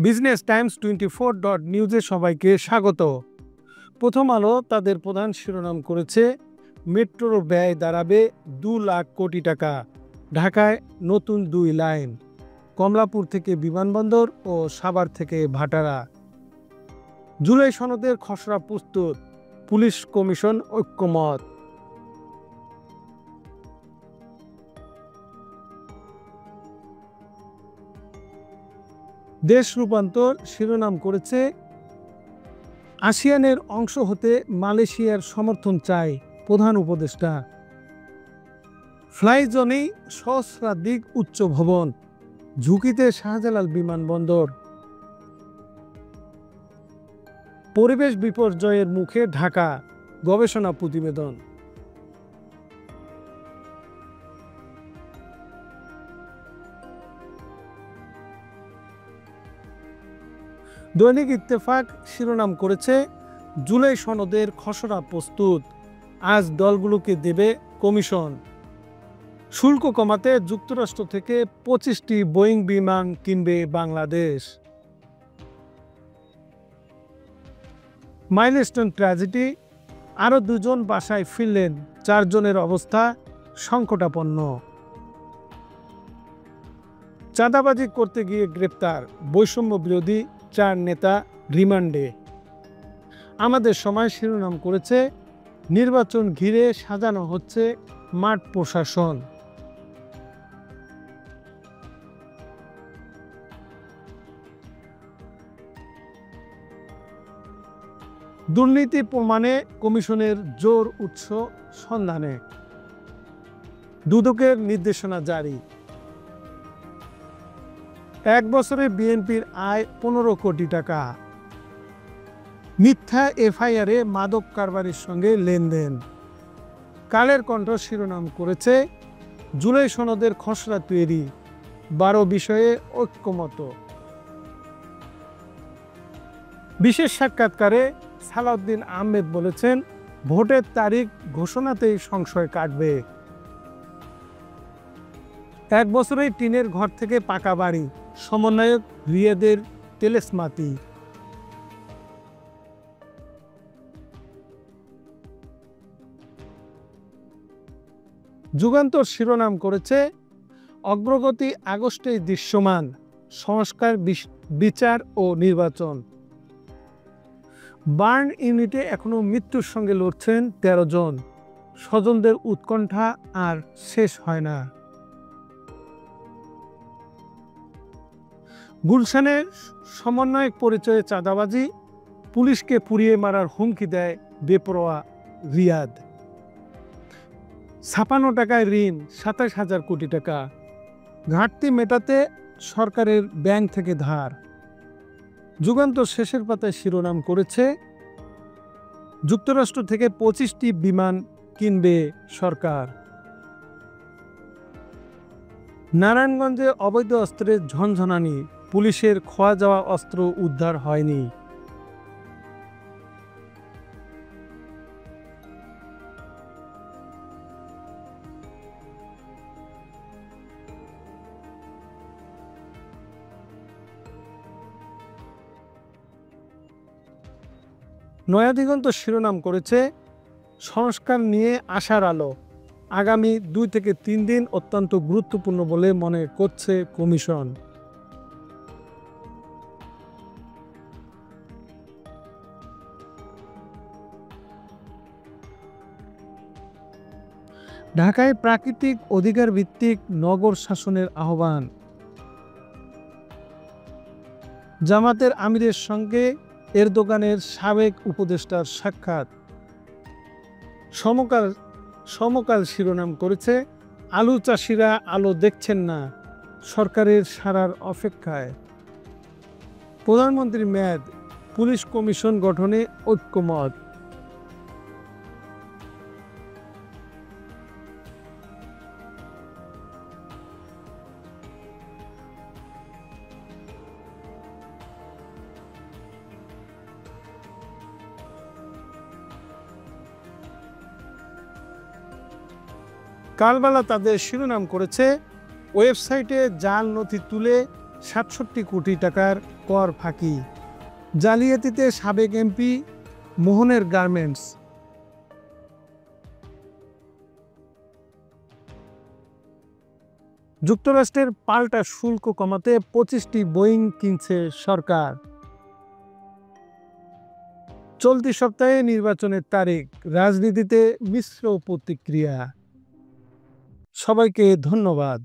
Business Times 24 নিউজে সবাইকে স্বাগত। প্রথম আলো তাদের প্রধান শিরোনাম করেছে, মেট্রোর ব্যয় দাঁড়াবে 2 লাখ কোটি টাকা, ঢাকায় নতুন 2 লাইন, কমলাপুর থেকে বিমানবন্দর ও সাভার থেকে ভাটারা। জুলাই সনদের খসড়া প্রস্তুত, পুলিশ কমিশন ঐক্যমত। দেশ রূপান্তর শিরোনাম করেছে, আসিয়ানের অংশ হতে মালয়েশিয়ার সমর্থন চায় প্রধান উপদেষ্টা। ফ্লাই জোনেই সহস্রাধিক উচ্চ ভবন, ঝুঁকিতে শাহজালাল বিমানবন্দর। পরিবেশ বিপর্যয়ের মুখে ঢাকা, গবেষণা প্রতিবেদন। দৈনিক ইত্তেফাক শিরোনাম করেছে, জুলাই সনদের খসড়া প্রস্তুত, আজ দলগুলোকে দেবে কমিশন। শুল্ক কমাতে যুক্তরাষ্ট্র থেকে 25টি বোয়িং বিমান কিনবে বাংলাদেশ। মাইলস্টোন ট্র্যাজেডি, আরও 2 জন বাসায় ফিরলেন, 4 জনের অবস্থা সংকটাপন্ন। চাঁদাবাজি করতে গিয়ে গ্রেপ্তার বৈষম্য বিরোধী 4 নেতা রিমান্ডে। আমাদের সময় শিরোনাম করেছে, নির্বাচন ঘিরে সাজানো হচ্ছে মাঠ প্রশাসন। দুর্নীতি প্রমাণে কমিশনের জোর উৎস সন্ধানে, দুদকের নির্দেশনা জারি। 1 বছরে বিএনপির আয় 15 কোটি টাকা, মিথ্যা এফআইআরে মাদক কারবারির সঙ্গে লেনদেন। কালের কণ্ঠ শিরোনাম করেছে, জুলাই সনদের খসড়া তৈরি, 12 বিষয়ে ঐক্যমত। বিশেষ সাক্ষাৎকারে সালাউদ্দিন আহমেদ বলেছেন, ভোটের তারিখ ঘোষণাতেই সংশয় কাটবে। 1 বছরেই টিনের ঘর থেকে পাকা বাড়ি, সমন্বয়ক রিয়াদের তেলেসমাতি। যুগান্তর শিরোনাম করেছে, অগ্রগতি আগস্টেই দৃশ্যমান, সংস্কার, বিচার ও নির্বাচন। বার্ন ইউনিটে এখনো মৃত্যুর সঙ্গে লড়ছেন 13 জন, স্বজনদের উৎকণ্ঠা আর শেষ হয় না। গুলশানের সমন্বয়ক পরিচয়ে চাঁদাবাজি, পুলিশকে পুড়িয়ে মারার হুমকি দেয় বেপরোয়া রিয়াদ। 56 টাকায় ঋণ, 27,000 কোটি টাকা, ঘাটতি মেটাতে সরকারের ব্যাংক থেকে ধার। যুগান্তর শেষের পাতায় শিরোনাম করেছে, যুক্তরাষ্ট্র থেকে 25টি বিমান কিনবে সরকার। নারায়ণগঞ্জে অবৈধ অস্ত্রের ঝনঝনানি, পুলিশের খোয়া যাওয়া অস্ত্র উদ্ধার হয়নি। নয়া দিগন্ত শিরোনাম করেছে, সংস্কার নিয়ে আশার আলো, আগামী 2 থেকে 3 দিন অত্যন্ত গুরুত্বপূর্ণ বলে মনে করছে কমিশন। ঢাকায় প্রাকৃতিক অধিকার ভিত্তিক নগর শাসনের আহ্বান। জামাতের আমিরের সঙ্গে এরদোগানের সাবেক উপদেষ্টার সাক্ষাৎ। সমকাল শিরোনাম করেছে, আলু চাষিরা আলো দেখছেন না, সরকারের সাড়ার অপেক্ষায়। প্রধানমন্ত্রীর মেয়াদ, পুলিশ কমিশন গঠনে ঐক্যমত। কালবেলা তাদের শিরোনাম করেছে, ওয়েবসাইটে জাল নথি তুলে ৬৭ কোটি টাকার কর ফাঁকি। জালিয়াতিতে সাবেক এমপি মোহনের গার্মেন্টস। যুক্তরাষ্ট্রের পাল্টা শুল্ক কমাতে 25টি বোয়িং কিনছে সরকার। চলতি সপ্তাহে নির্বাচনের তারিখ, রাজনীতিতে মিশ্র প্রতিক্রিয়া। সবাইকে ধন্যবাদ।